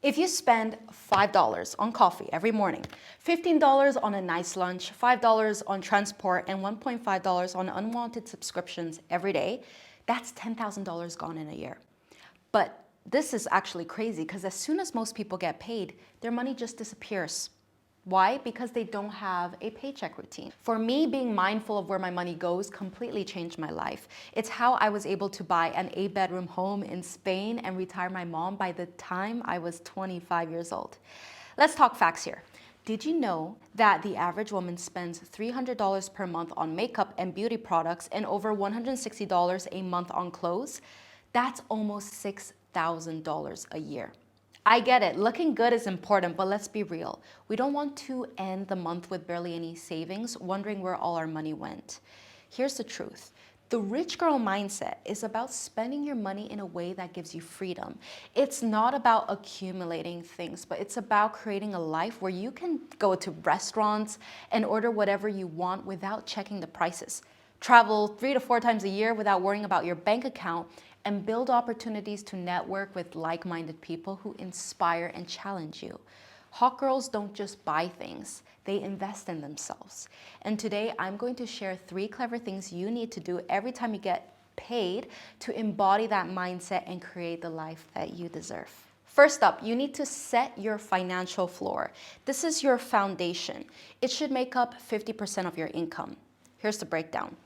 If you spend $5 on coffee every morning, $15 on a nice lunch, $5 on transport, and $1.5 on unwanted subscriptions every day, that's $10,000 gone in a year. But this is actually crazy because as soon as most people get paid, their money just disappears. Why? Because they don't have a paycheck routine. For me, being mindful of where my money goes completely changed my life. It's how I was able to buy an 8-bedroom home in Spain and retire my mom by the time I was 25 years old. Let's talk facts here. Did you know that the average woman spends $300 per month on makeup and beauty products and over $160 a month on clothes? That's almost $6,000 a year. I get it, looking good is important, but let's be real. We don't want to end the month with barely any savings, wondering where all our money went. Here's the truth. The rich girl mindset is about spending your money in a way that gives you freedom. It's not about accumulating things, but it's about creating a life where you can go to restaurants and order whatever you want without checking the prices. Travel 3 to 4 times a year without worrying about your bank account, and build opportunities to network with like-minded people who inspire and challenge you. Hot girls don't just buy things, they invest in themselves. And today I'm going to share 3 clever things you need to do every time you get paid to embody that mindset and create the life that you deserve. First up, you need to set your financial floor. This is your foundation. It should make up 50% of your income. Here's the breakdown.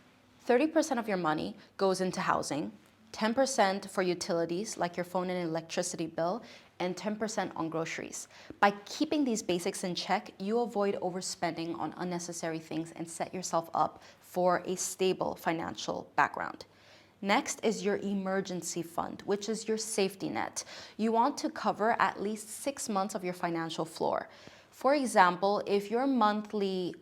30% of your money goes into housing, 10% for utilities like your phone and electricity bill, and 10% on groceries. By keeping these basics in check, you avoid overspending on unnecessary things and set yourself up for a stable financial background. Next is your emergency fund, which is your safety net. You want to cover at least 6 months of your financial floor. For example, if your monthly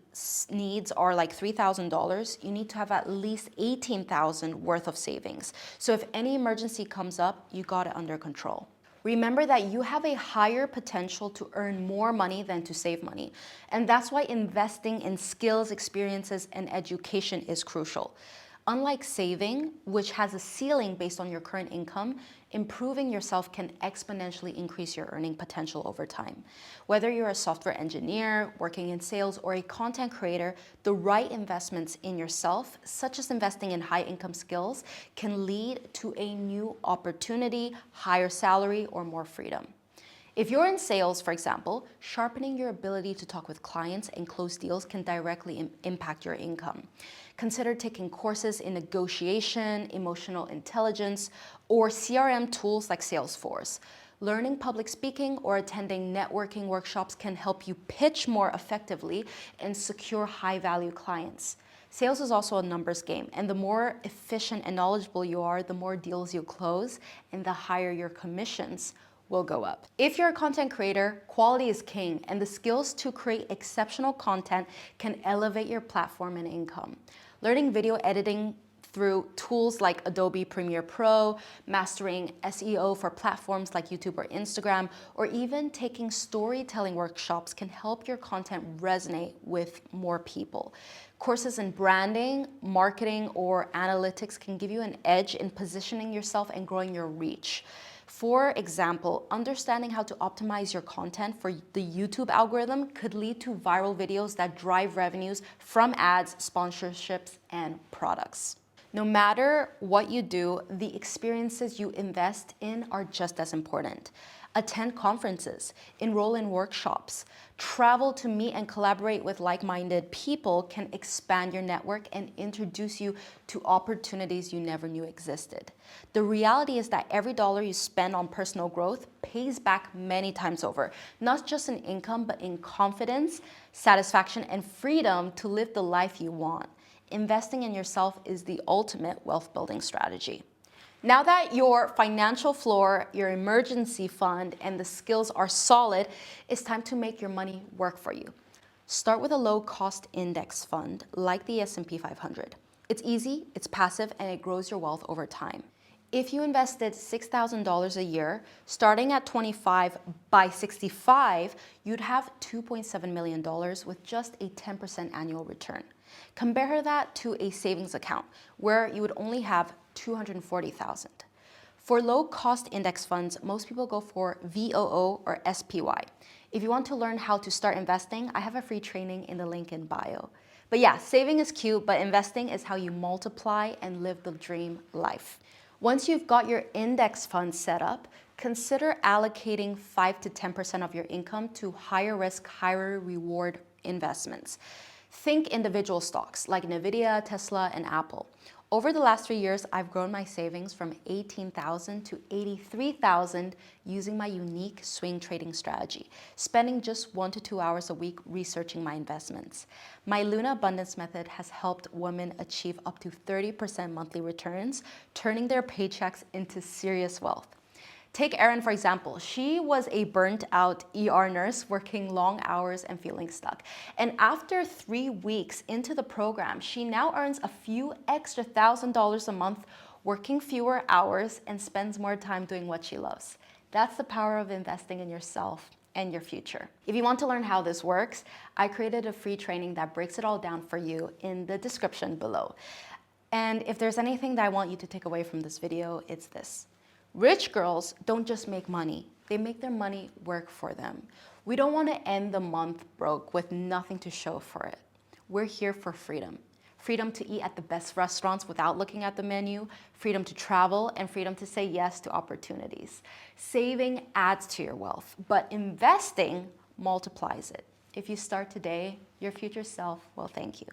needs are like $3,000, you need to have at least $18,000 worth of savings. So if any emergency comes up, you got it under control. Remember that you have a higher potential to earn more money than to save money. And that's why investing in skills, experiences, and education is crucial. Unlike saving, which has a ceiling based on your current income, improving yourself can exponentially increase your earning potential over time. Whether you're a software engineer, working in sales, or a content creator, the right investments in yourself, such as investing in high-income skills, can lead to a new opportunity, higher salary, or more freedom. If you're in sales, for example, sharpening your ability to talk with clients and close deals can directly impact your income. Consider taking courses in negotiation, emotional intelligence, or CRM tools like Salesforce. Learning public speaking or attending networking workshops can help you pitch more effectively and secure high-value clients. Sales is also a numbers game, and the more efficient and knowledgeable you are, the more deals you close, and the higher your commissions will go up. If you're a content creator, quality is king, and the skills to create exceptional content can elevate your platform and income. Learning video editing through tools like Adobe Premiere Pro, mastering SEO for platforms like YouTube or Instagram, or even taking storytelling workshops can help your content resonate with more people. Courses in branding, marketing, or analytics can give you an edge in positioning yourself and growing your reach. For example, understanding how to optimize your content for the YouTube algorithm could lead to viral videos that drive revenues from ads, sponsorships, and products. No matter what you do, the experiences you invest in are just as important. Attend conferences, enroll in workshops, travel to meet and collaborate with like-minded people can expand your network and introduce you to opportunities you never knew existed. The reality is that every dollar you spend on personal growth pays back many times over, not just in income, but in confidence, satisfaction, and freedom to live the life you want. Investing in yourself is the ultimate wealth building strategy. Now that your financial floor, your emergency fund, and the skills are solid, it's time to make your money work for you. Start with a low-cost index fund like the S&P 500. It's easy, it's passive, and it grows your wealth over time. If you invested $6,000 a year, starting at 25 by 65, you'd have $2.7 million with just a 10% annual return. Compare that to a savings account where you would only have $240,000. For low-cost index funds, most people go for VOO or SPY. If you want to learn how to start investing, I have a free training in the link in bio. But yeah, saving is cute, but investing is how you multiply and live the dream life. Once you've got your index fund set up, consider allocating 5 to 10% of your income to higher risk, higher reward investments. Think individual stocks like Nvidia, Tesla, and Apple. Over the last 3 years, I've grown my savings from $18,000 to $83,000 using my unique swing trading strategy, spending just 1 to 2 hours a week researching my investments. My Luna Abundance method has helped women achieve up to 30% monthly returns, turning their paychecks into serious wealth. Take Erin, for example. She was a burnt out ER nurse working long hours and feeling stuck. And after 3 weeks into the program, she now earns a few extra $1,000 a month, working fewer hours and spends more time doing what she loves. That's the power of investing in yourself and your future. If you want to learn how this works, I created a free training that breaks it all down for you in the description below. And if there's anything that I want you to take away from this video, it's this. Rich girls don't just make money, they make their money work for them. We don't want to end the month broke with nothing to show for it. We're here for freedom. Freedom to eat at the best restaurants without looking at the menu, freedom to travel, and freedom to say yes to opportunities. Saving adds to your wealth, but investing multiplies it. If you start today, your future self will thank you.